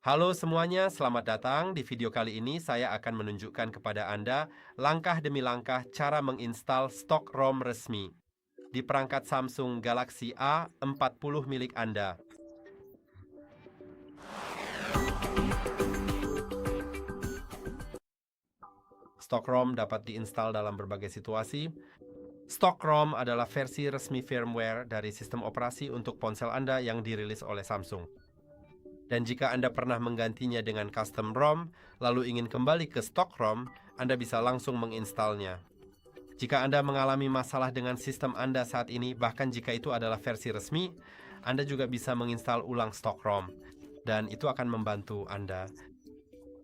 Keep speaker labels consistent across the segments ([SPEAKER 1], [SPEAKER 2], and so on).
[SPEAKER 1] Halo semuanya, selamat datang. Di video kali ini saya akan menunjukkan kepada Anda langkah demi langkah cara menginstal stok ROM resmi di perangkat Samsung Galaxy A40 milik Anda. Stok ROM dapat diinstal dalam berbagai situasi. Stok ROM adalah versi resmi firmware dari sistem operasi untuk ponsel Anda yang dirilis oleh Samsung. Dan jika Anda pernah menggantinya dengan custom ROM, lalu ingin kembali ke stok ROM, Anda bisa langsung menginstalnya. Jika Anda mengalami masalah dengan sistem Anda saat ini, bahkan jika itu adalah versi resmi, Anda juga bisa menginstal ulang stok ROM. Dan itu akan membantu Anda.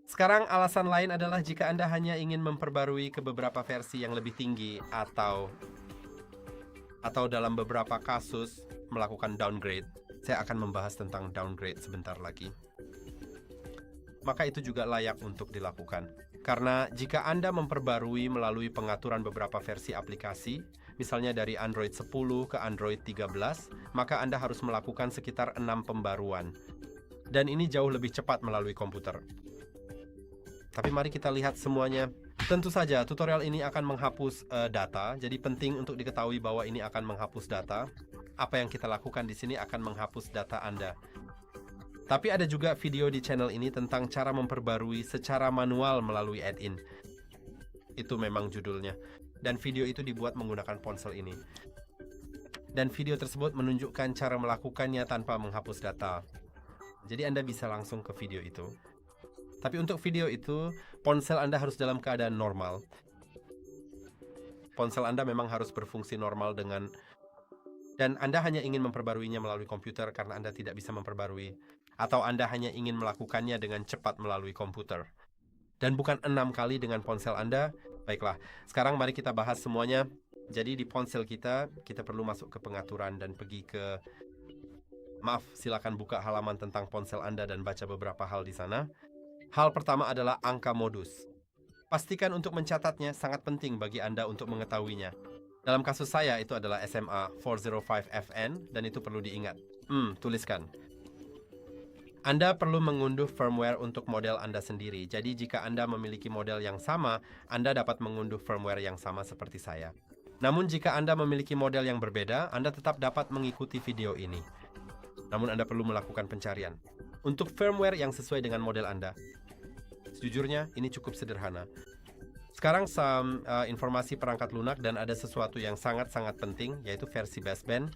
[SPEAKER 1] Sekarang alasan lain adalah jika Anda hanya ingin memperbarui ke beberapa versi yang lebih tinggi atau dalam beberapa kasus melakukan downgrade. Saya akan membahas tentang downgrade sebentar lagi. Maka itu juga layak untuk dilakukan. Karena jika Anda memperbarui melalui pengaturan beberapa versi aplikasi, misalnya dari Android 10 ke Android 13, maka Anda harus melakukan sekitar 6 pembaruan. Dan ini jauh lebih cepat melalui komputer. Tapi mari kita lihat semuanya. Tentu saja tutorial ini akan menghapus data, jadi penting untuk diketahui bahwa ini akan menghapus data. Apa yang kita lakukan di sini akan menghapus data Anda. Tapi ada juga video di channel ini tentang cara memperbarui secara manual melalui add-in. Itu memang judulnya. Dan video itu dibuat menggunakan ponsel ini. Dan video tersebut menunjukkan cara melakukannya tanpa menghapus data. Jadi Anda bisa langsung ke video itu. Tapi untuk video itu, ponsel Anda harus dalam keadaan normal. Ponsel Anda memang harus berfungsi normal dan Anda hanya ingin memperbaruinya melalui komputer karena Anda tidak bisa memperbarui. Atau Anda hanya ingin melakukannya dengan cepat melalui komputer. Dan bukan 6 kali dengan ponsel Anda. Baiklah, sekarang mari kita bahas semuanya. Jadi di ponsel kita perlu masuk ke pengaturan dan pergi ke... Maaf, silakan buka halaman tentang ponsel Anda dan baca beberapa hal di sana. Hal pertama adalah angka modus. Pastikan untuk mencatatnya sangat penting bagi Anda untuk mengetahuinya. Dalam kasus saya itu adalah SMA 405FN dan itu perlu diingat. Tuliskan. Anda perlu mengunduh firmware untuk model Anda sendiri. Jadi jika Anda memiliki model yang sama, Anda dapat mengunduh firmware yang sama seperti saya. Namun jika Anda memiliki model yang berbeda, Anda tetap dapat mengikuti video ini. Namun Anda perlu melakukan pencarian untuk firmware yang sesuai dengan model Anda. Sejujurnya, ini cukup sederhana. Sekarang informasi perangkat lunak dan ada sesuatu yang sangat-sangat penting, yaitu versi baseband.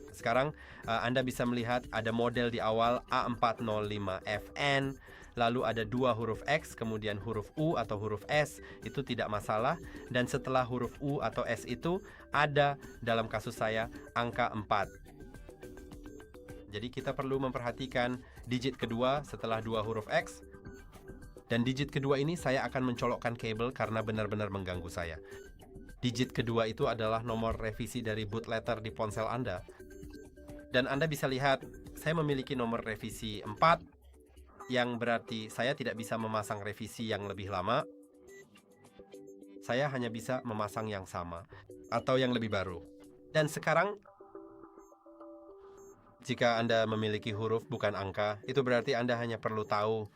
[SPEAKER 1] Sekarang Anda bisa melihat ada model di awal A405FN, lalu ada 2 huruf X, kemudian huruf U atau huruf S, itu tidak masalah. Dan setelah huruf U atau S itu ada dalam kasus saya angka 4. Jadi kita perlu memperhatikan digit kedua setelah 2 huruf X. Dan digit kedua ini saya akan mencolokkan kabel karena benar-benar mengganggu saya. Digit kedua itu adalah nomor revisi dari boot letter di ponsel Anda. Dan Anda bisa lihat, saya memiliki nomor revisi 4, yang berarti saya tidak bisa memasang revisi yang lebih lama. Saya hanya bisa memasang yang sama, atau yang lebih baru. Dan sekarang, jika Anda memiliki huruf bukan angka, itu berarti Anda hanya perlu tahu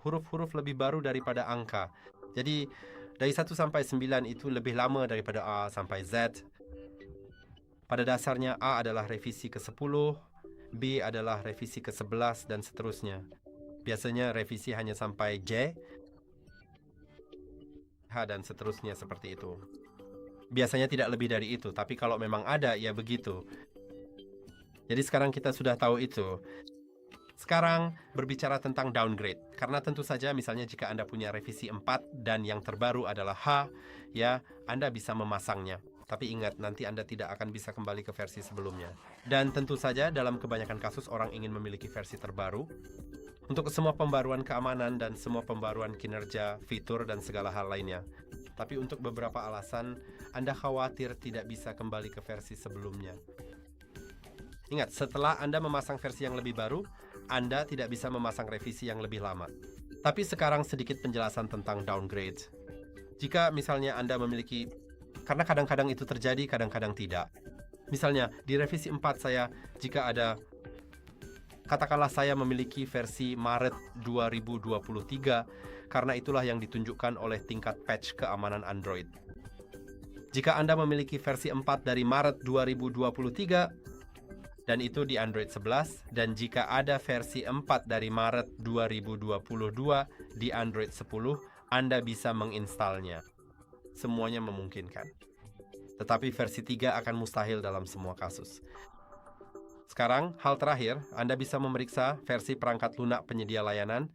[SPEAKER 1] huruf-huruf lebih baru daripada angka. Jadi, dari 1 sampai 9 itu lebih lama daripada A sampai Z. Pada dasarnya, A adalah revisi ke-10, B adalah revisi ke-11, dan seterusnya. Biasanya revisi hanya sampai J, H, dan seterusnya seperti itu. Biasanya tidak lebih dari itu, tapi kalau memang ada, ya begitu. Jadi sekarang kita sudah tahu itu. Sekarang berbicara tentang downgrade. Karena tentu saja misalnya jika Anda punya revisi 4 dan yang terbaru adalah H, ya Anda bisa memasangnya. Tapi ingat, nanti Anda tidak akan bisa kembali ke versi sebelumnya. Dan tentu saja dalam kebanyakan kasus orang ingin memiliki versi terbaru. Untuk semua pembaruan keamanan dan semua pembaruan kinerja, fitur, dan segala hal lainnya. Tapi untuk beberapa alasan, Anda khawatir tidak bisa kembali ke versi sebelumnya. Ingat, setelah Anda memasang versi yang lebih baru, Anda tidak bisa memasang revisi yang lebih lama. Tapi sekarang sedikit penjelasan tentang downgrade. Jika misalnya Anda memiliki, karena kadang-kadang itu terjadi, kadang-kadang tidak. Misalnya, di revisi 4 saya, jika ada katakanlah saya memiliki versi Maret 2023, karena itulah yang ditunjukkan oleh tingkat patch keamanan Android. Jika Anda memiliki versi 4 dari Maret 2023, dan itu di Android 11, dan jika ada versi 4 dari Maret 2022 di Android 10, Anda bisa menginstalnya. Semuanya memungkinkan. Tetapi versi 3 akan mustahil dalam semua kasus. Sekarang, hal terakhir, Anda bisa memeriksa versi perangkat lunak penyedia layanan.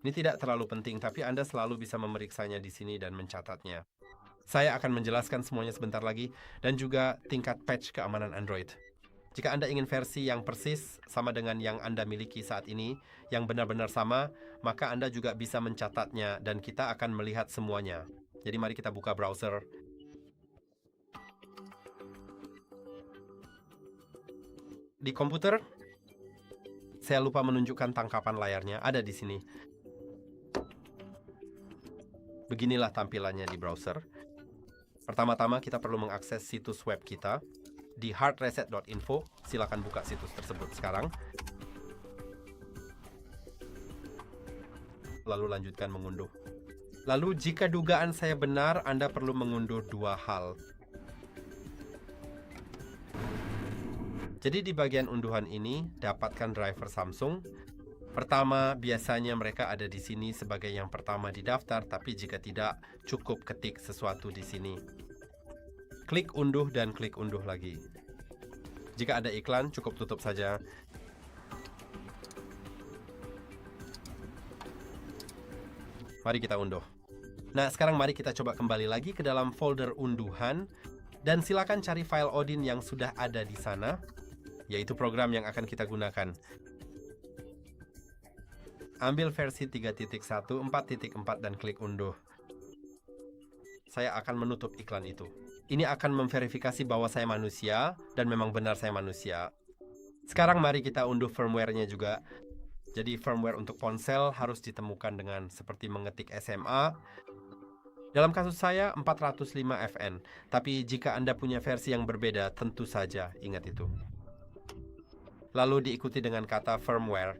[SPEAKER 1] Ini tidak terlalu penting, tapi Anda selalu bisa memeriksanya di sini dan mencatatnya. Saya akan menjelaskan semuanya sebentar lagi, dan juga tingkat patch keamanan Android. Jika Anda ingin versi yang persis sama dengan yang Anda miliki saat ini, yang benar-benar sama, maka Anda juga bisa mencatatnya dan kita akan melihat semuanya. Jadi mari kita buka browser. Di komputer, saya lupa menunjukkan tangkapan layarnya, ada di sini. Beginilah tampilannya di browser. Pertama-tama kita perlu mengakses situs web kita di hardreset.info. Silakan buka situs tersebut sekarang. Lalu lanjutkan mengunduh. Lalu jika dugaan saya benar, Anda perlu mengunduh dua hal. Jadi di bagian unduhan ini, dapatkan driver Samsung. Pertama, biasanya mereka ada di sini sebagai yang pertama di daftar, tapi jika tidak, cukup ketik sesuatu di sini. Klik unduh dan klik unduh lagi. Jika ada iklan, cukup tutup saja. Mari kita unduh. Nah, sekarang mari kita coba kembali lagi ke dalam folder unduhan, dan silakan cari file Odin yang sudah ada di sana, yaitu program yang akan kita gunakan. Ambil versi 3.1, 4.4 dan klik unduh. Saya akan menutup iklan itu. Ini akan memverifikasi bahwa saya manusia, dan memang benar saya manusia. Sekarang mari kita unduh firmware-nya juga. Jadi firmware untuk ponsel harus ditemukan dengan seperti mengetik SMA. Dalam kasus saya 405 FN, tapi jika Anda punya versi yang berbeda, tentu saja ingat itu. Lalu diikuti dengan kata firmware.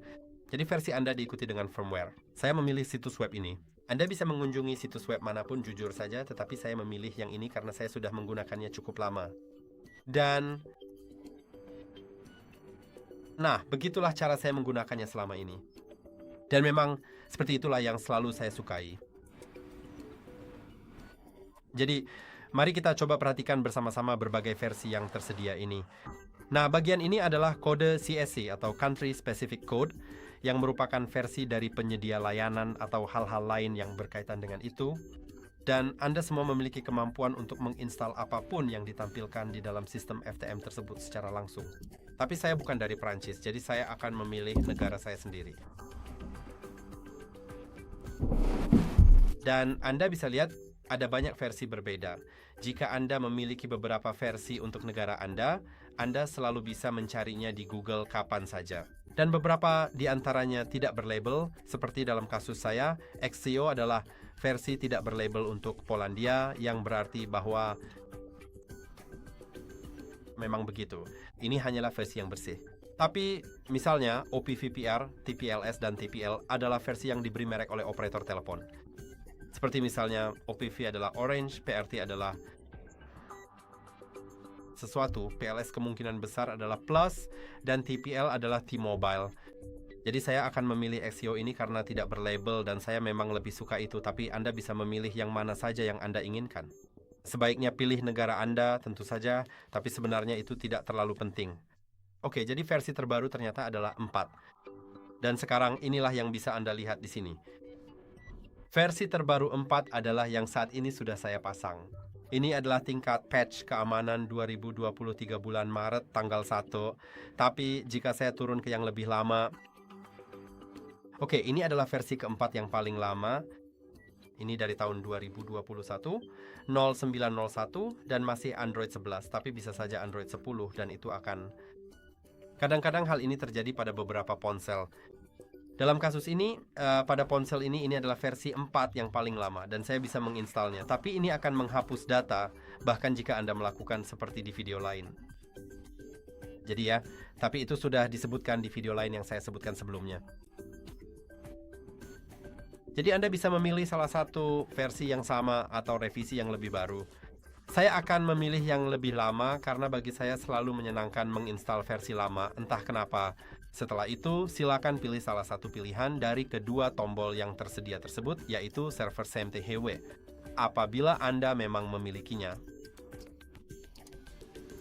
[SPEAKER 1] Jadi versi Anda diikuti dengan firmware. Saya memilih situs web ini. Anda bisa mengunjungi situs web manapun jujur saja, tetapi saya memilih yang ini karena saya sudah menggunakannya cukup lama. Dan nah, begitulah cara saya menggunakannya selama ini. Dan memang seperti itulah yang selalu saya sukai. Jadi, mari kita coba perhatikan bersama-sama berbagai versi yang tersedia ini. Nah, bagian ini adalah kode CSC atau Country Specific Code, yang merupakan versi dari penyedia layanan atau hal-hal lain yang berkaitan dengan itu. Dan Anda semua memiliki kemampuan untuk menginstal apapun yang ditampilkan di dalam sistem FTM tersebut secara langsung. Tapi saya bukan dari Prancis, jadi saya akan memilih negara saya sendiri. Dan Anda bisa lihat ada banyak versi berbeda. Jika Anda memiliki beberapa versi untuk negara Anda selalu bisa mencarinya di Google kapan saja. Dan beberapa di antaranya tidak berlabel, seperti dalam kasus saya, Exio adalah versi tidak berlabel untuk Polandia, yang berarti bahwa memang begitu. Ini hanyalah versi yang bersih. Tapi misalnya OPVPR, TPLS, dan TPL adalah versi yang diberi merek oleh operator telepon. Seperti misalnya OPV adalah Orange, PRT adalah sesuatu, PLS kemungkinan besar adalah Plus, dan TPL adalah T-Mobile. Jadi saya akan memilih Exio ini karena tidak berlabel dan saya memang lebih suka itu, tapi Anda bisa memilih yang mana saja yang Anda inginkan. Sebaiknya pilih negara Anda tentu saja, tapi sebenarnya itu tidak terlalu penting. Oke, jadi versi terbaru ternyata adalah 4. Dan sekarang inilah yang bisa Anda lihat di sini. Versi terbaru 4 adalah yang saat ini sudah saya pasang. Ini adalah tingkat patch keamanan 2023 bulan Maret tanggal 1. Tapi jika saya turun ke yang lebih lama. Oke, ini adalah versi keempat yang paling lama. Ini dari tahun 2021, 0901, dan masih Android 11. Tapi bisa saja Android 10 dan itu akan. Kadang-kadang hal ini terjadi pada beberapa ponsel. Dalam kasus ini, pada ponsel ini adalah versi 4 yang paling lama dan saya bisa menginstalnya. Tapi ini akan menghapus data, bahkan jika Anda melakukan seperti di video lain. Jadi ya, tapi itu sudah disebutkan di video lain yang saya sebutkan sebelumnya. Jadi Anda bisa memilih salah satu versi yang sama atau revisi yang lebih baru. Saya akan memilih yang lebih lama karena bagi saya selalu menyenangkan menginstal versi lama, entah kenapa. Setelah itu, silakan pilih salah satu pilihan dari kedua tombol yang tersedia tersebut, yaitu server CMTHW, apabila Anda memang memilikinya.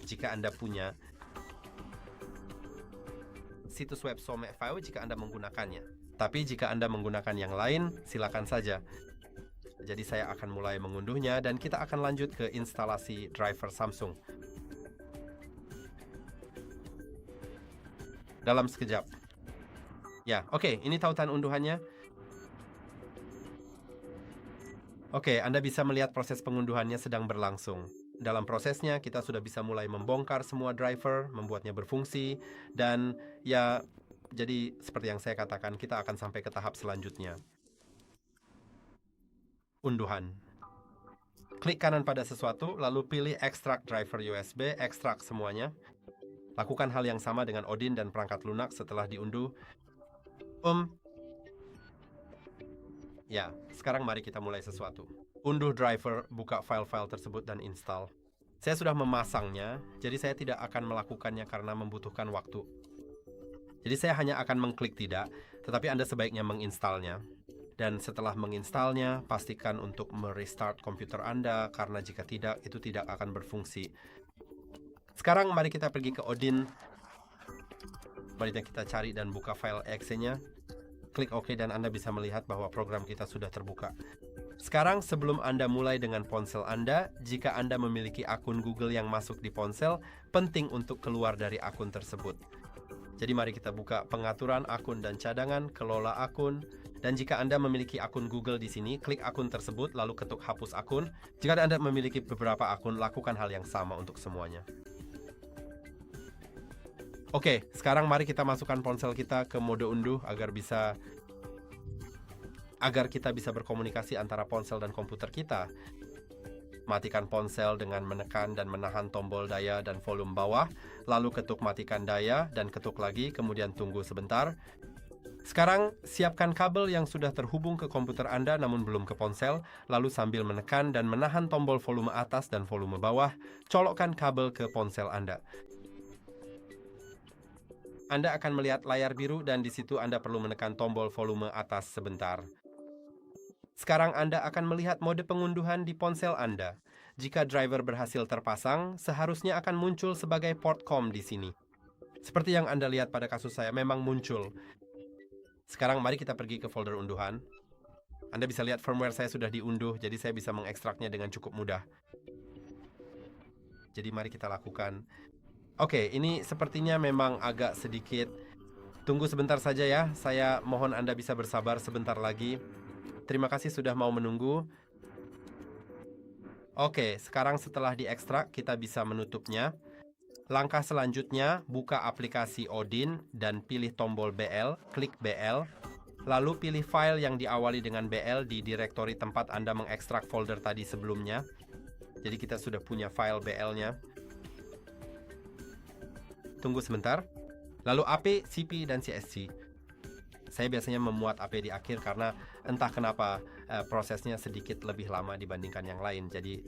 [SPEAKER 1] Jika Anda punya situs web SOME.file jika Anda menggunakannya. Tapi jika Anda menggunakan yang lain, silakan saja. Jadi saya akan mulai mengunduhnya dan kita akan lanjut ke instalasi driver Samsung. Dalam sekejap. Ya, oke, ini tautan unduhannya. Oke, Anda bisa melihat proses pengunduhannya sedang berlangsung. Dalam prosesnya, kita sudah bisa mulai membongkar semua driver, membuatnya berfungsi, dan ya, jadi seperti yang saya katakan, kita akan sampai ke tahap selanjutnya. Unduhan. Klik kanan pada sesuatu, lalu pilih ekstrak driver USB, ekstrak semuanya. Lakukan hal yang sama dengan Odin dan perangkat lunak setelah diunduh. Ya, sekarang mari kita mulai sesuatu. Unduh driver, buka file-file tersebut dan install. Saya sudah memasangnya, jadi saya tidak akan melakukannya karena membutuhkan waktu. Jadi saya hanya akan mengklik tidak, tetapi Anda sebaiknya menginstalnya. Dan setelah menginstalnya, pastikan untuk merestart komputer Anda, karena jika tidak, itu tidak akan berfungsi. Sekarang mari kita pergi ke Odin. Mari kita cari dan buka file exe-nya. Klik OK dan Anda bisa melihat bahwa program kita sudah terbuka. Sekarang sebelum Anda mulai dengan ponsel Anda, jika Anda memiliki akun Google yang masuk di ponsel, penting untuk keluar dari akun tersebut. Jadi mari kita buka pengaturan akun dan cadangan, kelola akun, dan jika Anda memiliki akun Google di sini, klik akun tersebut lalu ketuk hapus akun. Jika Anda memiliki beberapa akun, lakukan hal yang sama untuk semuanya. Oke, sekarang mari kita masukkan ponsel kita ke mode unduh agar kita bisa berkomunikasi antara ponsel dan komputer kita. Matikan ponsel dengan menekan dan menahan tombol daya dan volume bawah, lalu ketuk matikan daya dan ketuk lagi, kemudian tunggu sebentar. Sekarang, siapkan kabel yang sudah terhubung ke komputer Anda namun belum ke ponsel, lalu sambil menekan dan menahan tombol volume atas dan volume bawah, colokkan kabel ke ponsel Anda. Anda akan melihat layar biru dan di situ Anda perlu menekan tombol volume atas sebentar. Sekarang Anda akan melihat mode pengunduhan di ponsel Anda. Jika driver berhasil terpasang, seharusnya akan muncul sebagai port COM di sini. Seperti yang Anda lihat pada kasus saya, memang muncul. Sekarang mari kita pergi ke folder unduhan. Anda bisa lihat firmware saya sudah diunduh, jadi saya bisa mengekstraknya dengan cukup mudah. Jadi mari kita lakukan. Oke, ini sepertinya memang agak sedikit. Tunggu sebentar saja ya, saya mohon Anda bisa bersabar sebentar lagi. Terima kasih sudah mau menunggu. Oke, sekarang setelah diekstrak, kita bisa menutupnya. Langkah selanjutnya, buka aplikasi Odin dan pilih tombol BL, klik BL. Lalu pilih file yang diawali dengan BL di direktori tempat Anda mengekstrak folder tadi sebelumnya. Jadi kita sudah punya file BL-nya. Tunggu sebentar. Lalu AP, CP, dan CSC. Saya biasanya memuat AP di akhir karena entah kenapa prosesnya sedikit lebih lama dibandingkan yang lain. Jadi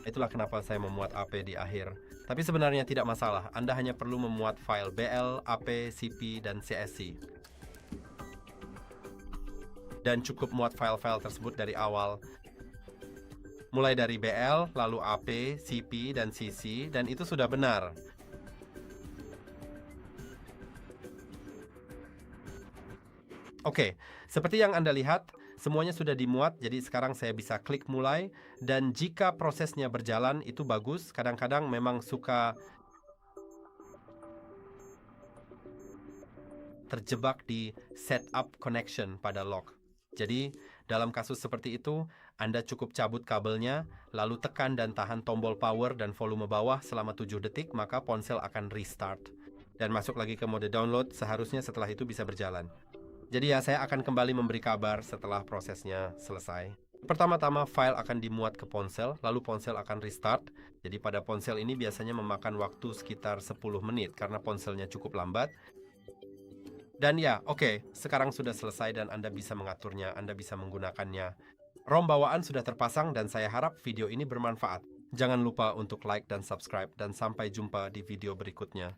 [SPEAKER 1] itulah kenapa saya memuat AP di akhir. Tapi sebenarnya tidak masalah. Anda hanya perlu memuat file BL, AP, CP, dan CSC. Dan cukup muat file-file tersebut dari awal. Mulai dari BL, lalu AP, CP, dan CC, dan itu sudah benar. Oke, seperti yang Anda lihat, semuanya sudah dimuat, jadi sekarang saya bisa klik mulai, dan jika prosesnya berjalan, itu bagus. Kadang-kadang memang suka terjebak di setup connection pada lock. Jadi, dalam kasus seperti itu, Anda cukup cabut kabelnya, lalu tekan dan tahan tombol power dan volume bawah selama 7 detik, maka ponsel akan restart. Dan masuk lagi ke mode download, seharusnya setelah itu bisa berjalan. Jadi ya, saya akan kembali memberi kabar setelah prosesnya selesai. Pertama-tama file akan dimuat ke ponsel, lalu ponsel akan restart. Jadi pada ponsel ini biasanya memakan waktu sekitar 10 menit karena ponselnya cukup lambat. Dan ya, oke, sekarang sudah selesai dan Anda bisa mengaturnya, Anda bisa menggunakannya. ROM bawaan sudah terpasang dan saya harap video ini bermanfaat. Jangan lupa untuk like dan subscribe dan sampai jumpa di video berikutnya.